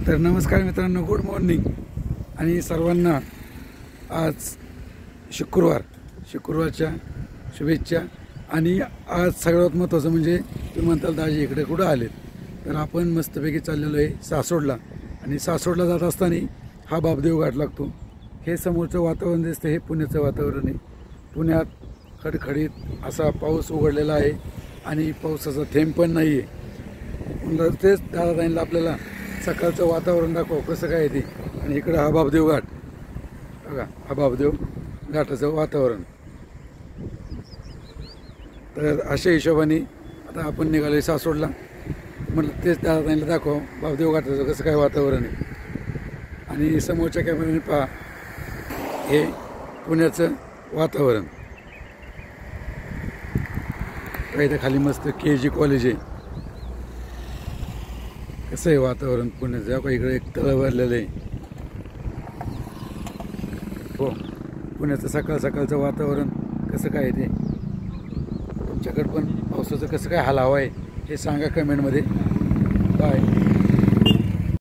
तर नमस्कार मित्रांनो, गुड मॉर्निंग आणि सर्वांना आज शुक्रवारच्या शुभेच्छा। आणि आज सगळ्यात महत्त्वाचं म्हणजे तुम्ही म्हणताल दाजी इकडे कुठं आलेत, तर आपण मस्तपैकी चाललेलो आहे सासवडला। आणि सासवडला जात असताना हा बापदेव घाट लागतो। हे समोरचं वातावरण दिसतं, हे पुण्याचं वातावरण आहे। पुण्यात खडखडीत असा पाऊस उघडलेला आहे आणि पावसाचा थेंब पण नाही आहे। तेच दादाताईंना आपल्याला सकाळचं वातावरण दाखव कसं काय ते। आणि इकडं हा बापदेव घाट बघा, हा बापदेव घाटाचं वातावरण। तर अशा हिशोबाने आता आपण निघालो सासवडला, म्हटलं तेच दादाताईंना दाखव बापदेव घाटाचं कसं काय वातावरण आहे। आणि समोरच्या कॅमेऱ्याने पहा, हे पुण्याचं वातावरण। इथं खाली मस्त KG कॉलेज आहे। कसं आहे वातावरण पुण्याचं, का इकडे एक तळ भरलेलं आहे। हो, पुण्याचं सकाळचं वातावरण कसं काय ते, तुमच्याकडे पण पावसाचं कसं काय हाल हवा आहे हे सांगा कमेंटमध्ये। बाय।